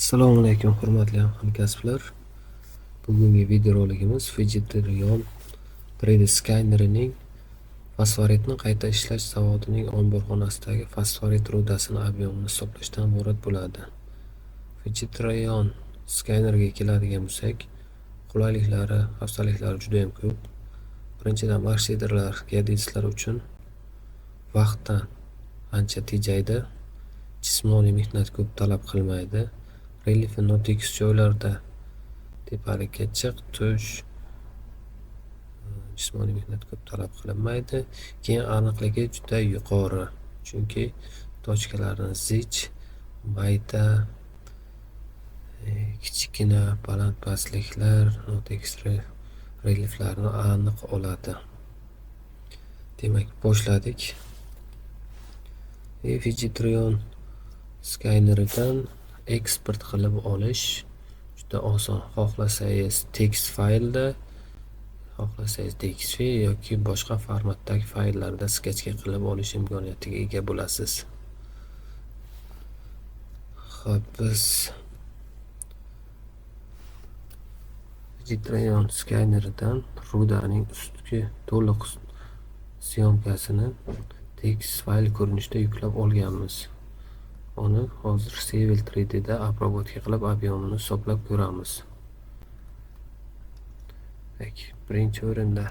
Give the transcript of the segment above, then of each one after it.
Assalomu alaykum hurmatli hamkasblar. Bugungi videorolikimiz Fidget-Rayon 3D skanerining fosforitni qayta ishlash zavodining omborxonasidagi fosforit rudasini ob'yomini hisoblashdan iborat bo'ladi. Fidget-Rayon skanerga keladigan bo'lsak, qulayliklari, afzalliklari juda ham ko'p. Birinchidan, marksederlar, geodezistlar uchun vaqtdan ancha tejaydi. Jismoniy mehnat ko'p talab qilmaydi. Reliefi notekis joylarda tepalikka chiq, tush, jismoniy mehnat ko'p talab qilinmaydi. Keyin aniqligi juda yuqori, chunki tochkalarni zich, mayda, kichkina baland-pastliklar, notekis relieflarni aniq oladi. Demak, boshladik. Fidget-Rayon skaneridan eksport qilib olish juda oson. Xohlasangiz tekst faylda, xohlasangiz DXF yoki boshqa formatdagi fayllarda sketchga qilib olish imkoniyatiga ega bo'lasiz. Xo'p, biz Fidget-Rayon skaneridan rudaning ustki to'liq syomkasini tekst fayl ko'rinishida yuklab olganmiz. Uni hozir Civil 3D da обработка qilib ob'yomini hisoblab ko'ramiz. Birinchi o'rinda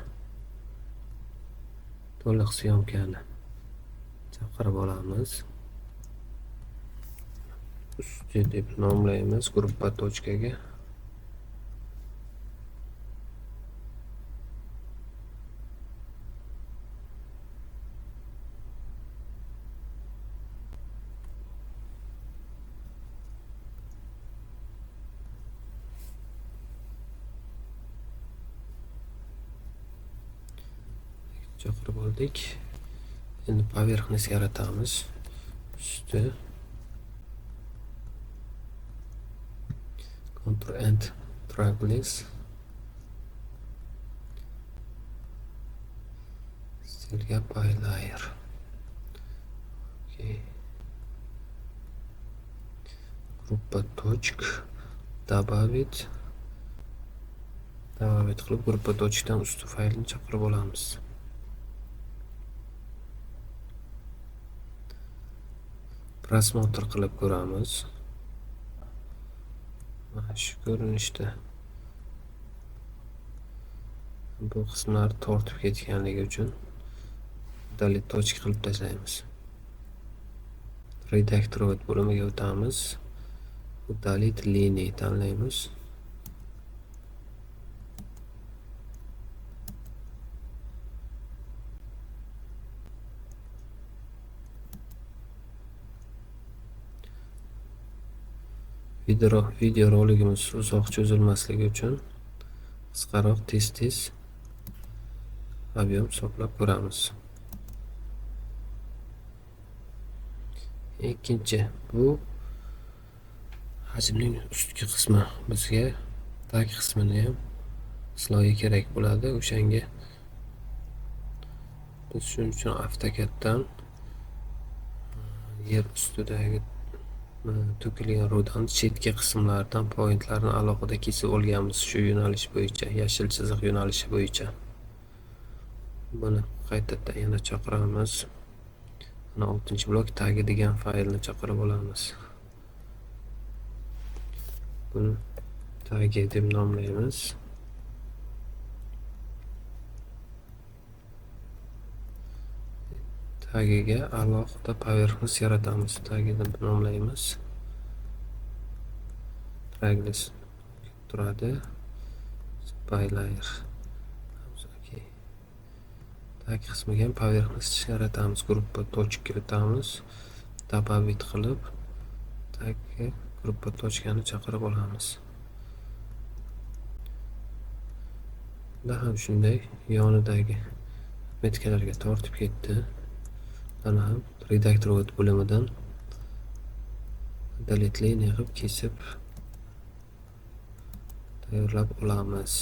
to'liq syomkani chaqirib olamiz. Ustki deb nomlaymiz gruppa tochkaga. Chaqirib oldik. Endi poverxnost yaratamiz. Usti Ctrl End Tracklis stilga Paylayer. Группа точек добавить qilib gruppa точкаdan usti faylni chaqirib olamiz. Просмотр qilib ko'ramiz. Mana shu ko'rinishda bu qismlar tortib ketganligi uchun delete точка qilib tashlaymiz. Redaktorovat bo'limiga o'tamiz. Udalить линии tanlaymiz. Videorolikimiz uzoq cho'zilmasligi uchun qisqaroq tez-tez ob'yom hisoblab ko'ramiz. Ikkinchi, bu hajmning ustki qismi. Bizga tag qismini ham isloga kerak bo'ladi. O'shanga biz shuning uchun AutoCADdan yer ustidagi to'kilgan rudani chetki qismlaridan pointlarni alohida kesib olganmiz, shu yo'nalish bo'yicha, yashil chiziq yo'nalishi bo'yicha. Buni qaytadan yana chaqiramiz. Mana 6-blok tagi degan faylni chaqirib olamiz. Buni tagi deb nomlaymiz. Tagiga alohida poverxnost yaratamiz. Tagi deb nomlaymiz. Tracklis turadi. Paylayer. Tag qismiga ham poverxnost yaratamiz. Gruppa точка o'tamiz. Добавить qilib tagga gruppa точкani chaqirib olamiz. Bunda ham shunday yonidagi metkalarga tortib ketdi. Mana ham redaktorovat bo'limidan delete liniya qilib kesib tayyorlab olamiz.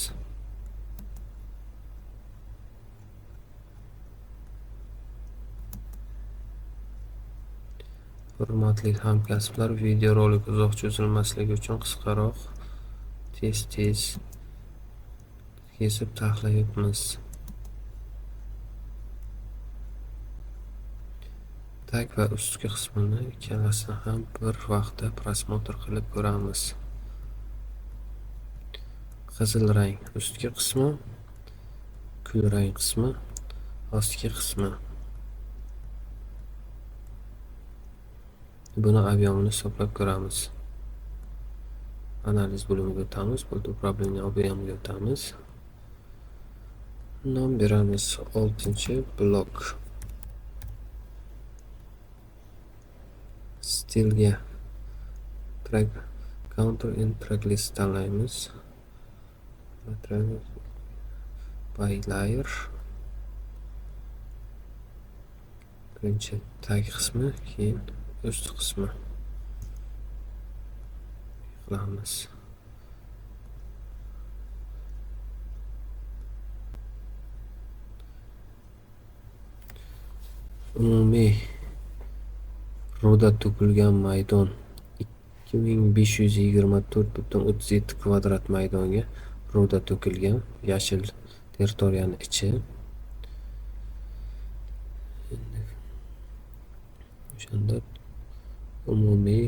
Hurmatli hamkasblar, videorolik uzoq cho'zilmasligi uchun qisqaroq, tez kesib taxlayapmiz. Tag va ustki qismini ikkalasini ham bir vaqtda prosmotr qilib ko'ramiz. Qizil rang ustki qismi, kul rang qismi ostki qismi. Buni ob'yomini hisoblab ko'ramiz. Analiz bo'limiga o'tamiz. Bo'ldi problemani ob'yomiga o'tamiz. Nom beramiz 6-blok. Stilga track counter and track list tanlaymiz. By layer. Birinchi tag qismi, keyin ust qismi qilamiz. Umumiy ruda to'kilgan maydon 2524,37 kvadrat maydonga ruda to'kilgan. Yashil territoriyani ichi. O'shanda umumiy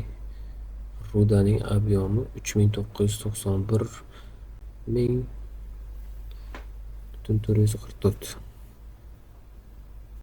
rudaning ob'yomi 3991,444.